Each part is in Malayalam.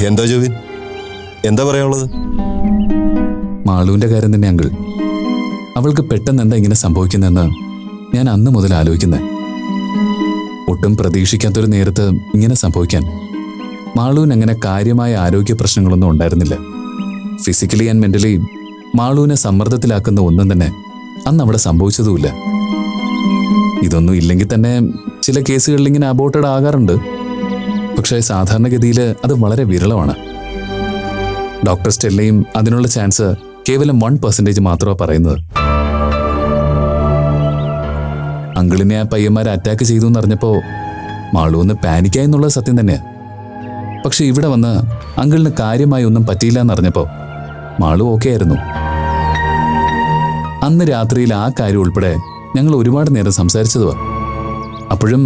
എന്താ ജോബിൻ, എന്താ പറയാനുള്ളത്? മാളുവിന്റെ കാര്യം തന്നെ അങ്കിൾ. അവൾക്ക് പെട്ടെന്ന് എന്താ ഇങ്ങനെ സംഭവിക്കുന്നതെന്ന് ഞാൻ അന്ന് മുതൽ ആലോചിക്കുന്നത്. ഒട്ടും പ്രതീക്ഷിക്കാത്തൊരു നേരത്ത് ഇങ്ങനെ സംഭവിക്കാൻ. മാളുവിന് അങ്ങനെ കാര്യമായ ആരോഗ്യ പ്രശ്നങ്ങളൊന്നും ഉണ്ടായിരുന്നില്ല. ഫിസിക്കലി ആൻഡ് മെന്റലി മാളുവിനെ സമ്മർദ്ദത്തിലാക്കുന്ന ഒന്നും തന്നെ അന്ന് അവിടെ സംഭവിച്ചതുമില്ല. ഇതൊന്നും ഇല്ലെങ്കിൽ തന്നെ ചില കേസുകളിൽ ഇങ്ങനെ അബോർട്ടഡ് ആകാറുണ്ട്. പക്ഷേ സാധാരണഗതിയിൽ അത് വളരെ വിരളമാണ്. ഡോക്ടർ സ്റ്റെല്ലയും അതിനുള്ള ചാൻസ് കേവലം 1% മാത്രമാണ് പറയുന്നത്. അങ്കിളിനെ ആ പയ്യന്മാരെ അറ്റാക്ക് ചെയ്തു എന്നറിഞ്ഞപ്പോൾ മാളു ഒന്ന് പാനിക്കായി എന്നുള്ളത് സത്യം തന്നെയാണ്. പക്ഷെ ഇവിടെ വന്ന് അങ്കിളിന് കാര്യമായി ഒന്നും പറ്റിയില്ല എന്നറിഞ്ഞപ്പോൾ മാളു ഓക്കെ ആയിരുന്നു. അന്ന് രാത്രിയിൽ ആ കാര്യം ഉൾപ്പെടെ ഞങ്ങൾ ഒരുപാട് നേരം സംസാരിച്ചതുവാ. അപ്പോഴും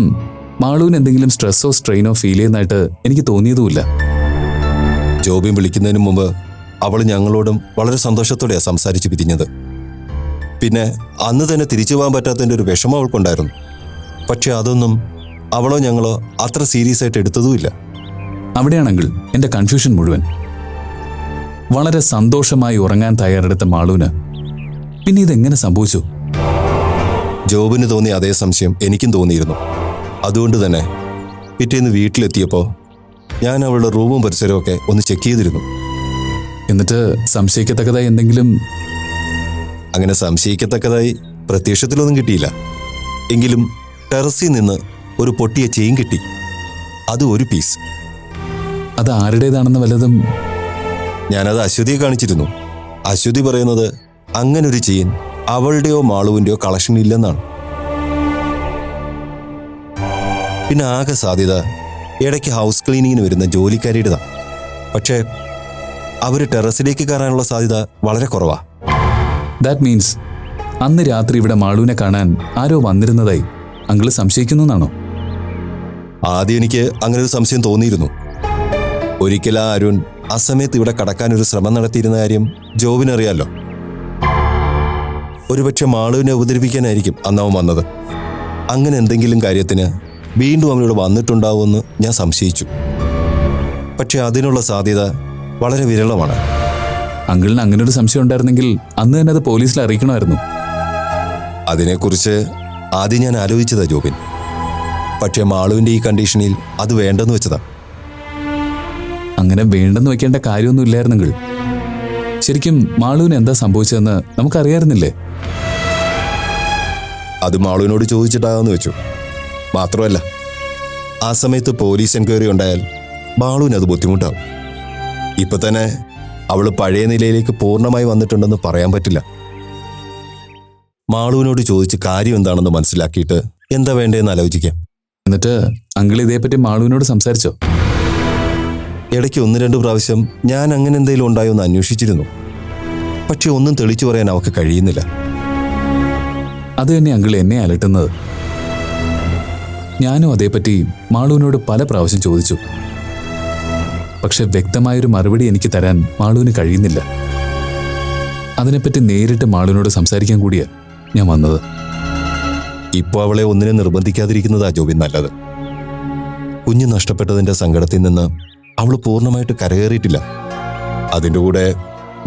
മാളുവിന് എന്തെങ്കിലും സ്ട്രെസ്സോ സ്ട്രെയിനോ ഫീൽ ചെയ്യുന്നതായിട്ട് എനിക്ക് തോന്നിയതുമില്ല. ജോബിൻ വിളിക്കുന്നതിന് മുമ്പ് അവൾ ഞങ്ങളോടും വളരെ സന്തോഷത്തോടെയാണ് സംസാരിച്ച് പിരിഞ്ഞത്. പിന്നെ അന്ന് തന്നെ തിരിച്ചു പോകാൻ പറ്റാത്തതിൻ്റെ ഒരു വിഷമം അവൾക്കുണ്ടായിരുന്നു. പക്ഷെ അതൊന്നും അവളോ ഞങ്ങളോ അത്ര സീരിയസ് ആയിട്ട് എടുത്തതുമില്ല. അവിടെയാണെങ്കിൽ എൻ്റെ കൺഫ്യൂഷൻ മുഴുവൻ. വളരെ സന്തോഷമായി ഉറങ്ങാൻ തയ്യാറെടുത്ത മാളുവിന് പിന്നെ ഇതെങ്ങനെ സംഭവിച്ചു? ജോബിന് തോന്നിയ അതേ സംശയം എനിക്കും തോന്നിയിരുന്നു. അതുകൊണ്ട് തന്നെ പിറ്റേന്ന് വീട്ടിലെത്തിയപ്പോൾ ഞാൻ അവളുടെ റൂമും പരിസരവും ഒക്കെ ഒന്ന് ചെക്ക് ചെയ്തിരുന്നു. എന്നിട്ട് സംശയിക്കത്തക്കതായി എന്തെങ്കിലും? അങ്ങനെ സംശയിക്കത്തക്കതായി പ്രത്യക്ഷത്തിലൊന്നും കിട്ടിയില്ല. എങ്കിലും ടെറസിൽ നിന്ന് ഒരു പൊട്ടിയ ചെയിൻ കിട്ടി. അത് ഒരു പീസ്. അത് ആരുടേതാണെന്ന് വല്ലതും? ഞാനത് അശ്വതിയെ കാണിച്ചിരുന്നു. അശ്വതി പറയുന്നത് അങ്ങനൊരു ചെയിൻ അവളുടെയോ മാളുവിൻ്റെയോ കളക്ഷനില്ലെന്നാണ്. പിന്നെ ആകെ സാധ്യത ഇടയ്ക്ക് ഹൗസ് ക്ലീനിങ്ങിന് വരുന്ന ജോലിക്കാരിയുടേതാണ്. പക്ഷേ അവർ ടെറസിലേക്ക് കയറാനുള്ള സാധ്യത വളരെ കുറവാണ്. ദാറ്റ് മീൻസ് അന്ന് രാത്രി ഇവിടെ മാളുവിനെ കാണാൻ ആരോ വന്നിരുന്നതായി അങ്കിള് സംശയിക്കുന്നു എന്നാണോ? ആദ്യം എനിക്ക് അങ്ങനെ ഒരു സംശയം തോന്നിയിരുന്നു. ഒരിക്കൽ ആ അരുൺ ആ സമയത്ത് ഇവിടെ കടക്കാനൊരു ശ്രമം നടത്തിയിരുന്ന കാര്യം ജോബിനറിയാലോ. ഒരുപക്ഷെ മാളുവിനെ ഉപദ്രവിക്കാനായിരിക്കും അന്നവൻ വന്നത്. അങ്ങനെ എന്തെങ്കിലും കാര്യത്തിന് വീണ്ടും അവനിവിടെ വന്നിട്ടുണ്ടാവുമെന്ന് ഞാൻ സംശയിച്ചു. പക്ഷെ അതിനുള്ള സാധ്യത വളരെ വിരളമാണ്. അങ്കിളിന് അങ്ങനെ ഒരു സംശയം ഉണ്ടായിരുന്നെങ്കിൽ അന്ന് തന്നെ അത് പോലീസിൽ അറിയിക്കണമായിരുന്നു. അതിനെക്കുറിച്ച് ആദ്യം ഞാൻ ആലോചിച്ചതാ ജോബിൻ. പക്ഷെ മാളുവിൻ്റെ ഈ കണ്ടീഷനിൽ അത് വേണ്ടെന്ന് വെച്ചതാ. അങ്ങനെ വേണ്ടെന്ന് വെക്കേണ്ട കാര്യമൊന്നും ഇല്ലായിരുന്നെങ്കിൽ ശരിക്കും മാളുവിന് എന്താ സംഭവിച്ചതെന്ന് നമുക്കറിയായിരുന്നില്ലേ? അത് മാളുവിനോട് ചോദിച്ചിട്ടാകാമെന്ന് വെച്ചു. മാത്രമല്ല ആ സമയത്ത് പോലീസ് എൻക്വയറി ഉണ്ടായാൽ മാളുവിന് അത് ബുദ്ധിമുട്ടാവും. ഇപ്പൊ തന്നെ അവൾ പഴയ നിലയിലേക്ക് പൂർണ്ണമായി വന്നിട്ടുണ്ടെന്ന് പറയാൻ പറ്റില്ല. മാളുവിനോട് ചോദിച്ച് കാര്യം എന്താണെന്ന് മനസ്സിലാക്കിയിട്ട് എന്താ വേണ്ടതെന്ന് ആലോചിക്കാം. എന്നിട്ട് അങ്കിൾ ഇതേപ്പറ്റി മാളുവിനോട് സംസാരിച്ചോ? ഇടയ്ക്ക് 1-2 പ്രാവശ്യം ഞാൻ അങ്ങനെ എന്തെങ്കിലും ഉണ്ടായോ എന്ന് അന്വേഷിച്ചിരുന്നു. പക്ഷെ ഒന്നും തെളിച്ചു പറയാൻ അവൾക്ക് കഴിയുന്നില്ല. അത് തന്നെ അങ്കിൾ എന്നെ അലട്ടുന്നത്. ഞാനും അതേപ്പറ്റി മാളുവിനോട് പല പ്രാവശ്യം ചോദിച്ചു. പക്ഷെ വ്യക്തമായൊരു മറുപടി എനിക്ക് തരാൻ മാളുവിന് കഴിയുന്നില്ല. അതിനെപ്പറ്റി നേരിട്ട് മാളുവിനോട് സംസാരിക്കാൻ കൂടിയാ ഞാൻ വന്നത്. ഇപ്പോൾ അവളെ ഒന്നിനെ നിർബന്ധിക്കാതിരിക്കുന്നതാ ജോബിൻ നല്ലത്. കുഞ്ഞ് നഷ്ടപ്പെട്ടതിൻ്റെ സങ്കടത്തിൽ നിന്ന് അവൾ പൂർണ്ണമായിട്ട് കരകയറിയിട്ടില്ല. അതിൻ്റെ കൂടെ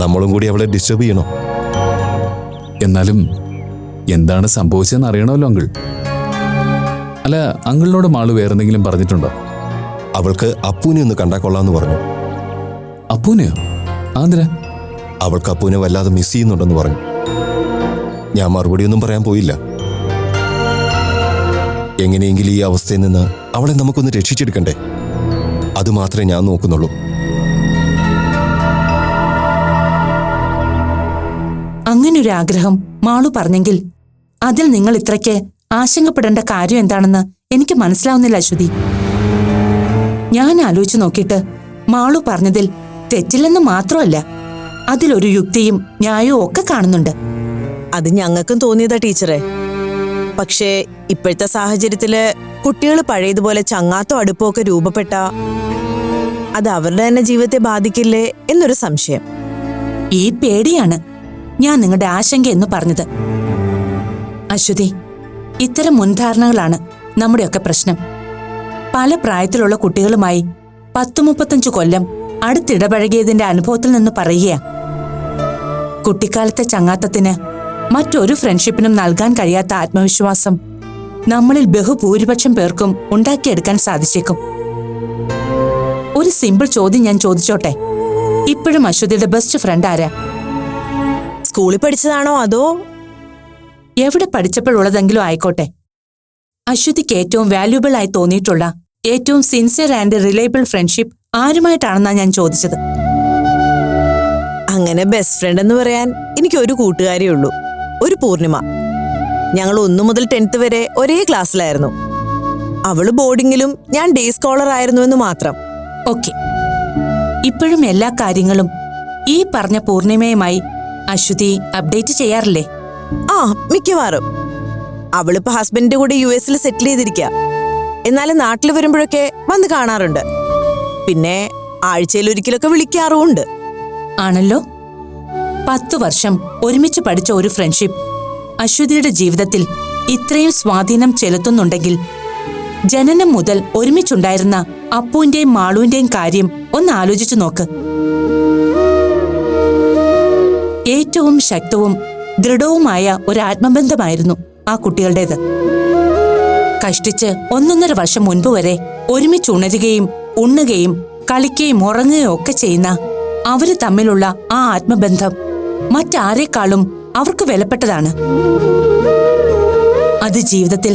നമ്മളും കൂടി അവളെ ഡിസ്റ്റർബ് ചെയ്യണോ? എന്നാലും എന്താണ് സംഭവിച്ചതെന്ന് അറിയണമല്ലോ അങ്കിൾ. അല്ല, അങ്കിളിനോട് മാളു വേറെന്തെങ്കിലും പറഞ്ഞിട്ടുണ്ടോ? അവൾക്ക് അപ്പൂനെ ഒന്ന് കണ്ടാൽ കൊള്ളാമെന്ന് പറഞ്ഞു. അപ്പൂനെയോ? ആന്തിരാ? അവൾക്ക് അപ്പൂനെ വല്ലാതെ മിസ് ചെയ്യുന്നുണ്ടെന്ന് പറഞ്ഞു. ഞാൻ മറുപടിയൊന്നും പറയാൻ പോയില്ല. എങ്ങനെയെങ്കിലും ഈ അവസ്ഥയിൽ നിന്ന് അവളെ നമുക്കൊന്ന് രക്ഷിച്ചെടുക്കണ്ടേ? അതുമാത്രമേ ഞാൻ നോക്കുന്നുള്ളൂ. അങ്ങനൊരു ആഗ്രഹം മാളു പറഞ്ഞെങ്കിൽ അതിൽ നിങ്ങൾ ഇത്രയ്ക്ക് ആശങ്കപ്പെടേണ്ട കാര്യം എന്താണെന്ന് എനിക്ക് മനസ്സിലാവുന്നില്ല അശ്വതി. ഞാൻ ആലോചിച്ചു നോക്കിയിട്ട് മാളു പറഞ്ഞതിൽ തെറ്റില്ലെന്ന് മാത്രമല്ല, അതിലൊരു യുക്തിയും ന്യായവും ഒക്കെ കാണുന്നുണ്ട്. അത് ഞങ്ങൾക്കും തോന്നിയതാ ടീച്ചറെ. പക്ഷേ ഇപ്പോഴത്തെ സാഹചര്യത്തില് കുട്ടികൾ പഴയതുപോലെ ചങ്ങാത്തോ അടുപ്പോ ഒക്കെ രൂപപ്പെട്ട അത് അവരുടെ തന്നെ ജീവിതത്തെ ബാധിക്കില്ലേ എന്നൊരു സംശയം. ഈ പേടിയാണ് ഞാൻ നിങ്ങളുടെ ആശങ്ക എന്ന് പറഞ്ഞത്. അശ്വതി, ഇത്തരം മുൻധാരണകളാണ് നമ്മുടെയൊക്കെ പ്രശ്നം. പല പ്രായത്തിലുള്ള കുട്ടികളുമായി 10-35 കൊല്ലം അടുത്തിടപഴകിയതിന്റെ അനുഭവത്തിൽ നിന്ന് പറയുക. കുട്ടിക്കാലത്തെ ചങ്ങാത്തത്തിന് മറ്റൊരു ഫ്രണ്ട്ഷിപ്പിനും നൽകാൻ കഴിയാത്ത ആത്മവിശ്വാസം നമ്മളിൽ ബഹുഭൂരിപക്ഷം പേർക്കും ഉണ്ടാക്കിയെടുക്കാൻ സാധിച്ചേക്കും. ഒരു സിമ്പിൾ ചോദ്യം ഞാൻ ചോദിച്ചോട്ടെ, ഇപ്പോഴും അശ്വതിയുടെ ബെസ്റ്റ് ഫ്രണ്ട് ആരാ? സ്കൂളിൽ പഠിച്ചതാണോ അതോ എവിടെ പഠിച്ചപ്പോഴുള്ളതെങ്കിലും ആയിക്കോട്ടെ, അശ്വതിക്ക് ഏറ്റവും വാല്യുബിൾ ആയി തോന്നിയിട്ടുള്ള ഏറ്റവും സിൻസിയർ ആൻഡ് റിലയബിൾ ഫ്രണ്ട്ഷിപ്പ് ആരുമായിട്ടാണെന്നാ ഞാൻ ചോദിച്ചത്. അങ്ങനെ ബെസ്റ്റ് ഫ്രണ്ട് എന്ന് പറയാൻ എനിക്ക് ഒരു കൂട്ടുകാരിയേ ഉള്ളൂ, ഒരു പൂർണിമ. ഞങ്ങൾ 1 മുതൽ 10th വരെ ഒരേ ക്ലാസ്സിലായിരുന്നു. അവള് ബോർഡിങ്ങിലും ഞാൻ ഡേ സ്കോളർ ആയിരുന്നു എന്ന് മാത്രം. ഓക്കെ, ഇപ്പോഴും എല്ലാ കാര്യങ്ങളും ഈ പറഞ്ഞ പൂർണിമയുമായി അശ്വതി അപ്ഡേറ്റ് ചെയ്യാറില്ലേ? ആ, മിക്കവാറും. അവളിപ്പോ ഹസ്ബൻഡിന്റെ കൂടെ US സെറ്റിൽ ചെയ്തിരിക്കുക. എന്നാലും നാട്ടിൽ വരുമ്പോഴൊക്കെ വന്ന് കാണാറുണ്ട്. പിന്നെ ആഴ്ചയിൽ ഒരിക്കലൊക്കെ വിളിക്കാറുമുണ്ട്. ആണല്ലോ. 10 വർഷം ഒരുമിച്ച് പഠിച്ച ഒരു ഫ്രണ്ട്ഷിപ്പ് അശ്വതിയുടെ ജീവിതത്തിൽ ഇത്രയും സ്വാധീനം ചെലുത്തുന്നുണ്ടെങ്കിൽ ജനനം മുതൽ ഒരുമിച്ചുണ്ടായിരുന്ന അപ്പുവിന്റെയും മാളുവിന്റെയും കാര്യം ഒന്ന് ആലോചിച്ചു നോക്ക്. ഏറ്റവും ശക്തവും ദൃഢവുമായ ഒരു ആത്മബന്ധമായിരുന്നു ആ കുട്ടികളുടേത്. കഷ്ടിച്ച് 1.5 വർഷം മുൻപ് വരെ ഒരുമിച്ച് ഉണരുകയും ഉണ്ണുകയും കളിക്കുകയും ഉറങ്ങുകയും ഒക്കെ ചെയ്യുന്ന അവര് തമ്മിലുള്ള ആ ആത്മബന്ധം മറ്റാരേക്കാളും അവർക്ക് വിലപ്പെട്ടതാണ്. അത് ജീവിതത്തിൽ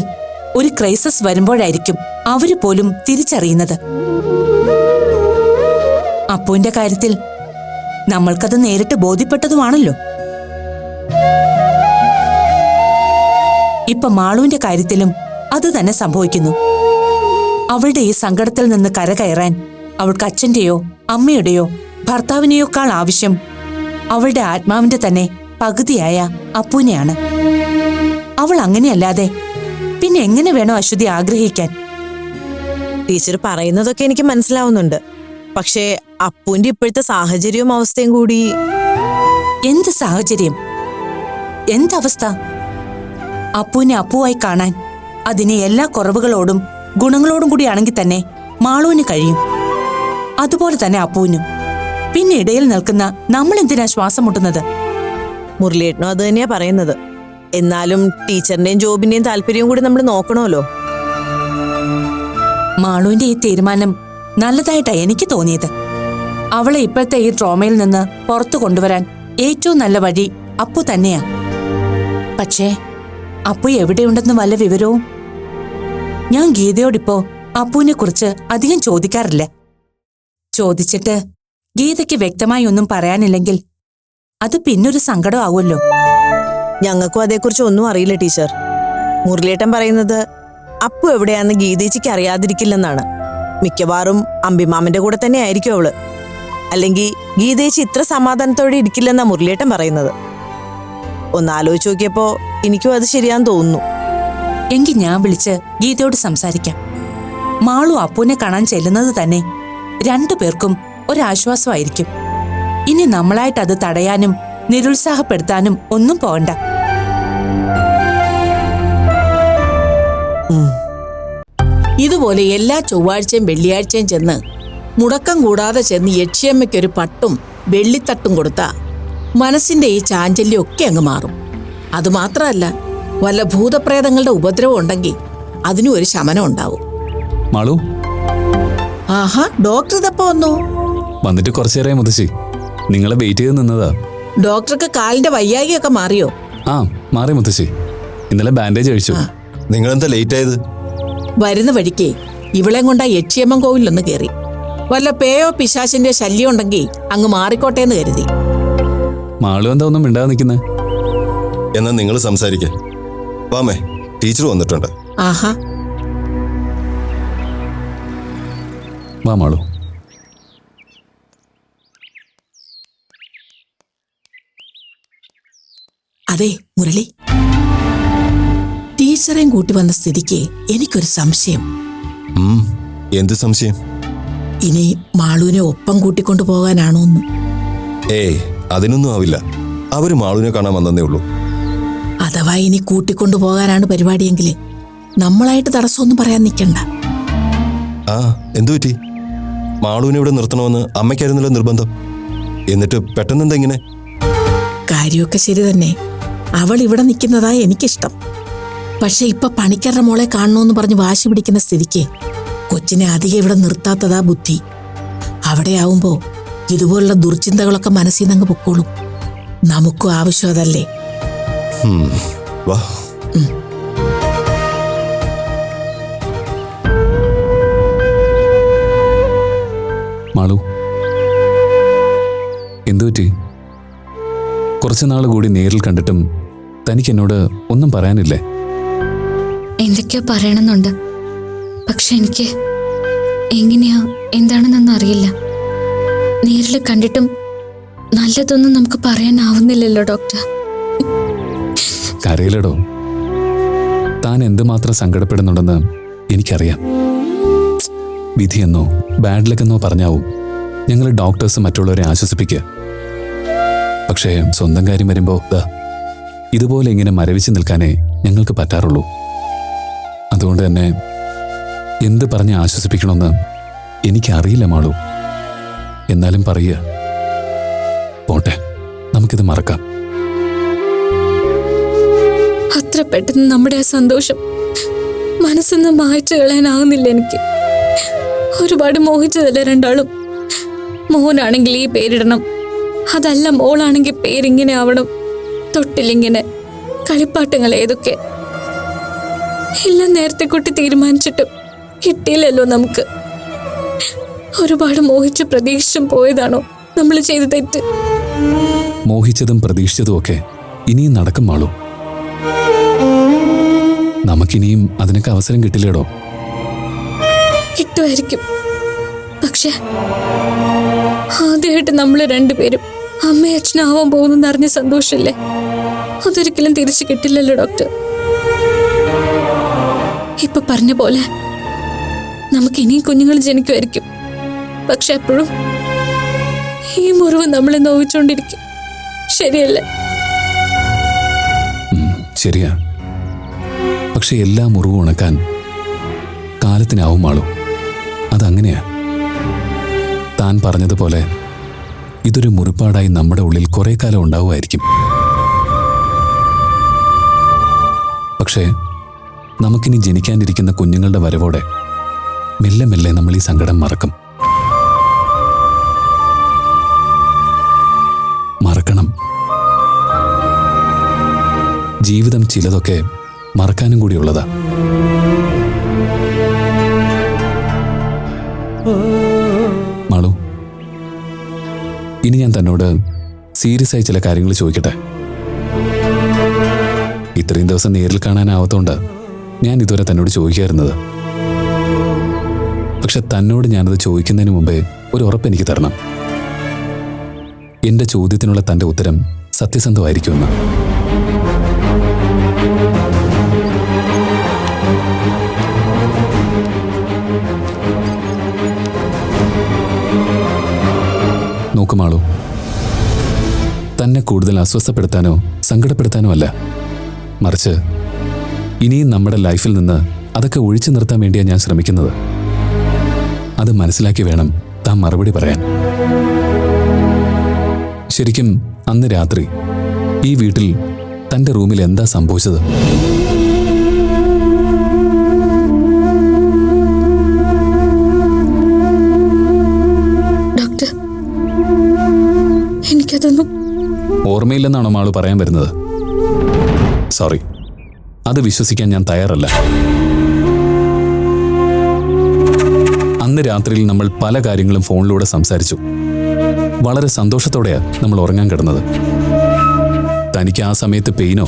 ഒരു ക്രൈസിസ് വരുമ്പോഴായിരിക്കും അവര് പോലും തിരിച്ചറിയുന്നത്. അപ്പുവിന്റെ കാര്യത്തിൽ നമ്മൾക്കത് നേരിട്ട് ബോധ്യപ്പെട്ടതുമാണല്ലോ. ഇപ്പൊ മാളുവിന്റെ കാര്യത്തിലും അത് തന്നെ സംഭവിക്കുന്നു. അവളുടെ ഈ സങ്കടത്തിൽ നിന്ന് കരകയറാൻ അവൾക്ക് അച്ഛന്റെയോ അമ്മയുടെയോ ഭർത്താവിനെയോക്കാൾ ആവശ്യം അവളുടെ ആത്മാവിന്റെ തന്നെ പകുതിയായ അപ്പുവിനെയാണ്. അവൾ അങ്ങനെയല്ലാതെ പിന്നെ എങ്ങനെ വേണോ അശ്വതി ആഗ്രഹിക്കാൻ? ടീച്ചർ പറയുന്നതൊക്കെ എനിക്ക് മനസ്സിലാവുന്നുണ്ട്. പക്ഷേ അപ്പുവിന്റെ ഇപ്പോഴത്തെ സാഹചര്യവും അവസ്ഥയും കൂടി. എന്ത് സാഹചര്യം, എന്തവസ്ഥ? അപ്പുവിനെ അപ്പുവായി കാണാൻ അതിന് എല്ലാ കുറവുകളോടും ഗുണങ്ങളോടും കൂടിയാണെങ്കിൽ തന്നെ മാളുവിന് കഴിയും. അതുപോലെ തന്നെ അപ്പുവിനും. പിന്നെ ഇടയിൽ നിൽക്കുന്ന നമ്മൾ എന്തിനാ ശ്വാസം മുട്ടുന്നത്? മുരളിയേട്ടനും അത് തന്നെയാ പറയുന്നത്. എന്നാലും ടീച്ചറിന്റെയും ജോബിന്റെയും താല്പര്യവും കൂടി നമ്മൾ നോക്കണമല്ലോ. മാളുവിന്റെ ഈ തീരുമാനം നല്ലതായിട്ടാ എനിക്ക് തോന്നിയത്. അവളെ ഇപ്പോഴത്തെ ഈ ട്രോമയിൽ നിന്ന് പുറത്തു കൊണ്ടുവരാൻ ഏറ്റവും നല്ല വഴി അപ്പു തന്നെയാ. പക്ഷേ അപ്പു എവിടെയുണ്ടെന്ന് വല്ല വിവരവും? ഞാൻ ഗീതയോടിപ്പോ അപ്പുവിനെ കുറിച്ച് അധികം ചോദിക്കാറില്ല. ചോദിച്ചിട്ട് ഗീതയ്ക്ക് വ്യക്തമായി ഒന്നും പറയാനില്ലെങ്കിൽ അത് പിന്നൊരു സങ്കടം ആവുമല്ലോ. ഞങ്ങൾക്കും അതേക്കുറിച്ച് ഒന്നും അറിയില്ല ടീച്ചർ. മുരളിയേട്ടൻ പറയുന്നത് അപ്പു എവിടെയാന്ന് ഗീതേച്ചിക്ക് അറിയാതിരിക്കില്ലെന്നാണ്. മിക്കവാറും അമ്പിമാമന്റെ കൂടെ തന്നെ ആയിരിക്കും അവള്. അല്ലെങ്കിൽ ഗീതേച്ചി ഇത്ര സമാധാനത്തോടെ ഇരിക്കില്ലെന്നാ മുരളിയേട്ടൻ പറയുന്നത്. ഒന്ന് ആലോചിച്ച് നോക്കിയപ്പോ എനിക്കും അത് ശരിയാന്ന് തോന്നുന്നു. എങ്കിൽ ഞാൻ വിളിച്ച് ഗീതയോട് സംസാരിക്കാം. മാളു അപ്പുവിനെ കാണാൻ ചെല്ലുന്നത് തന്നെ 2 പേർക്കും ഒരാശ്വാസമായിരിക്കും. ഇനി നമ്മളായിട്ട് അത് തടയാനും നിരുത്സാഹപ്പെടുത്താനും ഒന്നും പോകണ്ട. ഇതുപോലെ എല്ലാ ചൊവ്വാഴ്ചയും വെള്ളിയാഴ്ചയും ചെന്ന് മുടക്കം കൂടാതെ ചെന്ന് യക്ഷിയമ്മയ്ക്കൊരു പട്ടും വെള്ളിത്തട്ടും കൊടുത്താ മനസ്സിന്റെ ഈ ചാഞ്ചല്യം ഒക്കെ അങ്ങ് മാറും. അതുമാത്രമല്ല, വല്ല ഭൂതപ്രേതങ്ങളുടെ ഉപദ്രവം ഉണ്ടെങ്കിൽ അതിനും ഒരു ശമനം ഉണ്ടാവും. മാളു ആഹാ, ഡോക്ടർ ഇതപ്പോ വന്നു. വന്നിട്ട് കുറച്ചേരായി മുത്തശ്ശി. നിങ്ങളെ വെയിറ്റ് ചെയ്ത് നിന്നതാ. ഡോക്ടർക്ക് കാലിന്റെ വയ്യായികയൊക്കെ മാറിയോ? ആ, മാറി മുത്തശ്ശി. ഇന്നലെ ബാൻഡേജ് കഴിച്ചു. നിങ്ങളെന്താ ലേറ്റ് ആയത്? വരുന്ന വഴിക്ക് ഇവളെയും കൊണ്ടാ യക്ഷിയമ്മൻ കോവിലൊന്ന് കയറി. വല്ല പേയോ പിശാചിന്റെ ശല്യം ഉണ്ടെങ്കിൽ അങ്ങ് മാറിക്കോട്ടെ എന്ന് കരുതി. മാളു എന്താ ഒന്നും മിണ്ടാതെ നിൽക്കുന്നേ? എന്നാ നിങ്ങൾ സംസാരിക്കേ. വാമേ, ടീച്ചർ വന്നിട്ടുണ്ട്. ആഹാ, വാ മാളു. അതെ മുരളി, ടീച്ചറേയും കൂട്ടി വന്ന സ്ഥിതിക്ക് എനിക്കൊരു സംശയം. എന്ത് സംശയം? ഇനി മാളുവിനെ ഒപ്പം കൂട്ടിക്കൊണ്ടു പോകാനാണോന്ന്. ഏയ്, അതിനൊന്നും ആവില്ല. അവര് മാളുവിനെ കാണാൻ വന്നേ ഉള്ളൂ. അഥവാ ഇനി കൂട്ടിക്കൊണ്ടു പോകാനാണ് പരിപാടിയെങ്കിൽ നമ്മളായിട്ട് തടസ്സമൊന്നും പറയാൻ നിൽക്കണ്ട. ആ, എന്തു പറ്റി? മാളുവിനെ ഇവിടെ നിർത്തണമെന്ന് അമ്മയ്ക്കായിരുന്നല്ലോ നിർബന്ധം. എന്നിട്ട് പെട്ടെന്നെന്താ ഇങ്ങനെ? കാര്യമൊക്കെ ശരി തന്നെ. അവൾ ഇവിടെ നിൽക്കുന്നതാ എനിക്കിഷ്ടം. പക്ഷെ ഇപ്പൊ പണിക്കരുടെ മോളെ കാണണമെന്ന് പറഞ്ഞ് വാശി പിടിക്കുന്ന സ്ഥിതിക്ക് കൊച്ചിനെ അധികം ഇവിടെ നിർത്താത്തതാ ബുദ്ധി. അവിടെ ആവുമ്പോ ഇതുപോലുള്ള ദുർചിന്തകളൊക്കെ മനസ്സിൽ നിന്ന് അങ്ങ് പൊക്കോളും. നമുക്കും ആവശ്യം അതല്ലേ. വാ. മാളു, എന്തുപറ്റി? കുറച്ചുനാൾ കൂടി നേരിൽ കണ്ടിട്ടും തനിക്ക് എന്നോട് ഒന്നും പറയാനില്ലേ? എന്തൊക്കെയോ പറയണമെന്നുണ്ട്. പക്ഷെ എനിക്ക് എങ്ങനെയാ എന്താണെന്നൊന്നും അറിയില്ല. നേരിൽ കണ്ടിട്ടും നല്ലതൊന്നും നമുക്ക് പറയാനാവുന്നില്ലല്ലോ ഡോക്ടർ. കരയിലടോ. താൻ എന്തുമാത്രം സങ്കടപ്പെടുന്നുണ്ടെന്ന് എനിക്കറിയാം. വിധിയെന്നോ ബാഡ് ലക്കെന്നോ പറഞ്ഞാവും ഞങ്ങൾ ഡോക്ടേഴ്സ് മറ്റുള്ളവരെ ആശ്വസിപ്പിക്കുക. പക്ഷേ സ്വന്തം കാര്യം വരുമ്പോൾ ഇതുപോലെ ഇങ്ങനെ മരവിച്ച് നിൽക്കാനേ ഞങ്ങൾക്ക് പറ്റാറുള്ളൂ. അതുകൊണ്ട് തന്നെ എന്ത് പറഞ്ഞ് ആശ്വസിപ്പിക്കണമെന്ന് എനിക്കറിയില്ല മാളു. എന്നാലും പറയുക. പോട്ടെ, നമുക്കിത് മറക്കാം. അത്ര പെട്ടെന്ന് നമ്മുടെ ആ സന്തോഷം മനസ്സിന്ന് മായ്ച്ചു കളയാനാകുന്നില്ല എനിക്ക്. ഒരുപാട് മോഹിച്ചതല്ലേ രണ്ടാളും. മോനാണെങ്കിൽ ഈ പേരിടണം, അതല്ല മോളാണെങ്കിൽ പേരിങ്ങനെ ആവണം, തൊട്ടിലിങ്ങനെ, കളിപ്പാട്ടങ്ങൾ ഏതൊക്കെ. എല്ലാം നേരത്തെ കുട്ടി തീരുമാനിച്ചിട്ടും കിട്ടിയില്ലല്ലോ നമുക്ക്. ഒരുപാട് മോഹിച്ച് പ്രതീക്ഷിച്ചും പോയതാണോ നമ്മൾ ചെയ്ത തെറ്റ്? മോഹിച്ചതും പ്രതീക്ഷിച്ചതും ഒക്കെ ഇനിയും നടക്കും മാളു. നമുക്കിനിയും അതിനൊക്കെ അവസരം കിട്ടില്ലേടോ? കിട്ടുമായിരിക്കും. പക്ഷെ ആദ്യമായിട്ട് നമ്മൾ രണ്ടുപേരും അമ്മയും അച്ഛനാവാൻ പോകുന്നെന്ന് അറിഞ്ഞ സന്തോഷമില്ലേ, അതൊരിക്കലും തിരിച്ചു കിട്ടില്ലല്ലോ ഡോക്ടർ. ഇപ്പൊ പറഞ്ഞ പോലെ നമുക്ക് ഇനിയും കുഞ്ഞുങ്ങൾ ജനിക്കുമായിരിക്കും. പക്ഷെ എപ്പോഴും ഈ മുറിവ് നമ്മളെ നോവിച്ചുകൊണ്ടിരിക്കും. ശരിയല്ലേ? ശരിയാ. പക്ഷെ എല്ലാ മുറിവും ഉണക്കാൻ കാലത്തിനാവും മാളു. അതങ്ങനെയാ. താൻ പറഞ്ഞതുപോലെ ഇതൊരു മുറിപ്പാടായി നമ്മുടെ ഉള്ളിൽ കുറെ കാലം ഉണ്ടാവുമായിരിക്കും. പക്ഷേ നമുക്കിനി ജനിക്കാനിരിക്കുന്ന കുഞ്ഞുങ്ങളുടെ വരവോടെ മെല്ലെ മെല്ലെ നമ്മൾ ഈ സങ്കടം മറക്കും. മറക്കണം. ജീവിതം ചിലതൊക്കെ മറക്കാനും കൂടിയുള്ളതാ. മാളു, ഇനി ഞാൻ തന്നോട് സീരിയസ് ആയി ചില കാര്യങ്ങൾ ചോദിക്കട്ടെ? ഇത്രയും ദിവസം നേരിൽ കാണാനാവാത്തോണ്ട് ഞാൻ ഇതുവരെ തന്നോട് ചോദിക്കാറുന്നത്. പക്ഷെ തന്നോട് ഞാനത് ചോദിക്കുന്നതിന് മുമ്പേ ഒരു ഉറപ്പ് എനിക്ക് തരണം. എന്റെ ചോദ്യത്തിനുള്ള തന്റെ ഉത്തരം സത്യസന്ധമായിരിക്കുമെന്ന്. നോക്കുമാളൂ, തന്നെ കൂടുതൽ അസ്വസ്ഥപ്പെടുത്താനോ സങ്കടപ്പെടുത്താനോ അല്ല, മറിച്ച് ഇനിയും നമ്മുടെ ലൈഫിൽ നിന്ന് അതൊക്കെ ഒഴിച്ചു നിർത്താൻ വേണ്ടിയാണ് ഞാൻ ശ്രമിക്കുന്നത്. അത് മനസ്സിലാക്കി വേണം താൻ മറുപടി പറയാൻ. ശരിക്കും അന്ന് രാത്രി ഈ വീട്ടിൽ തന്റെ റൂമിൽ എന്താ സംഭവിച്ചത്? ഡോക്ടർ, എനിക്കതൊന്നും ഓർമ്മയില്ലെന്നാണോ മാളു പറയാൻ വരുന്നത്? സോറി, അത് വിശ്വസിക്കാൻ ഞാൻ തയ്യാറല്ല. അന്ന് രാത്രിയിൽ നമ്മൾ പല കാര്യങ്ങളും ഫോണിലൂടെ സംസാരിച്ചു. വളരെ സന്തോഷത്തോടെയാ നമ്മൾ ഉറങ്ങാൻ കിടന്നത്. തനിക്ക് ആ സമയത്ത് പെയിനോ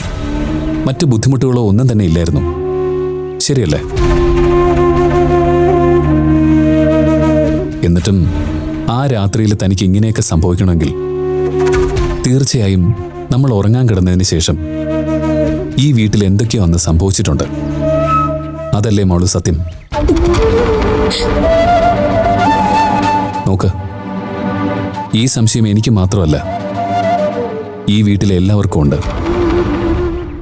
മറ്റു ബുദ്ധിമുട്ടുകളോ ഒന്നും തന്നെ ഇല്ലായിരുന്നു. ശരിയല്ലേ? എന്നിട്ടും ആ രാത്രിയിൽ തനിക്ക് ഇങ്ങനെയൊക്കെ സംഭവിക്കണമെങ്കിൽ തീർച്ചയായും നമ്മൾ ഉറങ്ങാൻ കിടന്നതിന് ശേഷം ഈ വീട്ടിൽ എന്തൊക്കെയോ അന്ന് സംഭവിച്ചിട്ടുണ്ട്. അതല്ലേ മോള് സത്യം? നോക്ക്, ഈ സംശയം എനിക്ക് മാത്രമല്ല, ഈ വീട്ടിലെ എല്ലാവർക്കും ഉണ്ട്.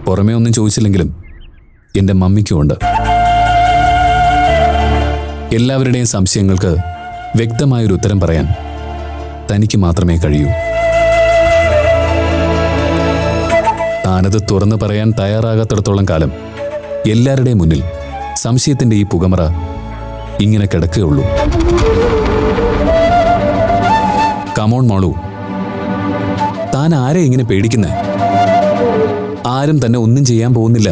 പുറമേ ഒന്നും ചോദിച്ചില്ലെങ്കിലും എൻ്റെ മമ്മിക്കും ഉണ്ട്. എല്ലാവരുടെയും സംശയങ്ങൾക്ക് വ്യക്തമായൊരു ഉത്തരം പറയാൻ തനിക്ക് മാത്രമേ കഴിയൂ. താനത് തുറന്നു പറയാൻ തയ്യാറാകാത്തിടത്തോളം കാലം എല്ലാവരുടെയും മുന്നിൽ സംശയത്തിന്റെ ഈ പുകമറ ഇങ്ങനെ കിടക്കുകയുള്ളൂ. കമോൺ മാളു, താൻ ആരെ ഇങ്ങനെ പേടിക്കുന്നേ? ആരും തന്നെ ഒന്നും ചെയ്യാൻ പോകുന്നില്ല.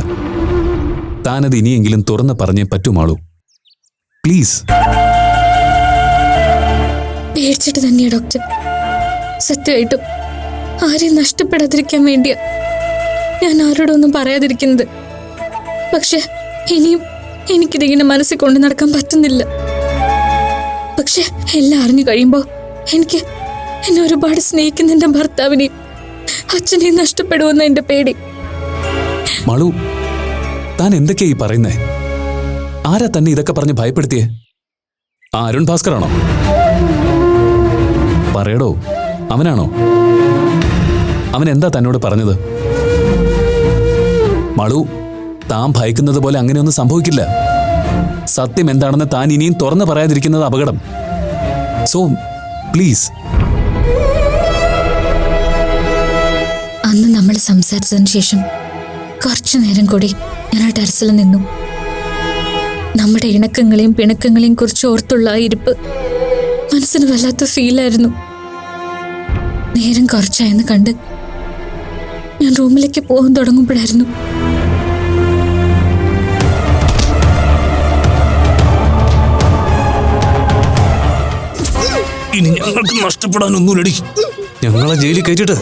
താനത് ഇനിയെങ്കിലും തുറന്ന് പറഞ്ഞേ പറ്റൂ മാളു, പ്ലീസ്. പേടിച്ചിട്ട് തന്നെയാ ഡോക്ടർ. സത്യമായിട്ടും ആരെയും നഷ്ടപ്പെടാതിരിക്കാൻ വേണ്ടിയാ ഞാൻ ആരോടൊന്നും പറയാതിരിക്കുന്നത്. പക്ഷെ ഇനിയും എനിക്കിതിങ്ങനെ മനസ്സിൽ കൊണ്ടു നടക്കാൻ പറ്റുന്നില്ല. പക്ഷെ എല്ലാം അറിഞ്ഞു കഴിയുമ്പോ എനിക്ക് എന്നെ ഒരുപാട് സ്നേഹിക്കുന്ന എന്റെ ഭർത്താവിനെയും അച്ഛനെയും നഷ്ടപ്പെടുമെന്ന എന്റെ പേടി. മാളു, താൻ എന്തൊക്കെയാ ഈ പറയുന്നേ? ആരാ തന്നെ ഇതൊക്കെ പറഞ്ഞ് ഭയപ്പെടുത്തിയേ? അരുൺ ഭാസ്കറാണോ? പറയടോ, അവനാണോ? അവൻ എന്താ തന്നോട് പറഞ്ഞത്? മാളു, താൻ ഭയക്കുന്നത് പോലെ അങ്ങനെയൊന്നും സംഭവിക്കില്ല. സത്യം എന്താണെന്ന് താൻ ഇനിയും തുറന്നു പറയാതിരിക്കുന്നത് അപകടം. So please. അന്ന് നമ്മൾ സംസാരിച്ചതിന് ശേഷം കുറച്ചു നേരം കൂടി ഞാൻ ആ ടെറസിൽ നിന്നു. നമ്മുടെ ഇണക്കങ്ങളെയും പിണക്കങ്ങളെയും കുറിച്ച് ഓർത്തുള്ള ആ ഇരിപ്പ് മനസ്സിന് വല്ലാത്ത ഫീലായിരുന്നു. നേരം കുറച്ചായെന്ന് കണ്ട് ഞാൻ റൂമിലേക്ക് പോകാൻ തുടങ്ങുമ്പോഴായിരുന്നു ഇനി ഞങ്ങൾക്ക് നഷ്ടപ്പെടാനൊന്നുമില്ലടി. ഞങ്ങളെ ജയിലിൽ കയറ്റിട്ട്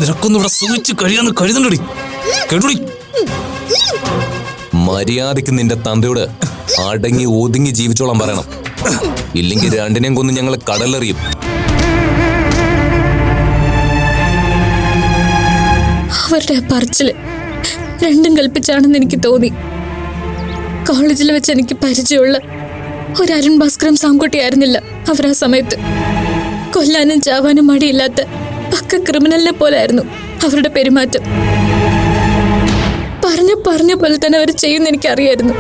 നിനക്കൊന്നും ഇവിടെ സുഖിച്ച് കഴിയാന്ന് കരുതണ്ടടി. കേട്ടുടി. മര്യാദയ്ക്ക് നിന്റെ തന്തയോട് അടങ്ങി ഒതുങ്ങി ജീവിച്ചോളാൻ പറയണം. ഇല്ലെങ്കിൽ രണ്ടിനെയും കൊന്ന് ഞങ്ങൾ കടലെറിയും. അവരുടെ ആ പറച്ചില് രണ്ടും കൽപ്പിച്ചാണെന്ന് എനിക്ക് തോന്നി. കോളേജിൽ വെച്ച് എനിക്ക് പരിചയമുള്ള ഒരു അരുൺ ഭാസ്കറും സാംകുട്ടിയായിരുന്നില്ല അവരാ സമയത്ത്. കൊല്ലാനും ചാവാനും മടിയില്ലാത്ത പക്ക ക്രിമിനലിനെ പോലായിരുന്നു അവരുടെ പെരുമാറ്റം. പറഞ്ഞ പോലെ തന്നെ അവർ ചെയ്യുന്ന എനിക്കറിയായിരുന്നു.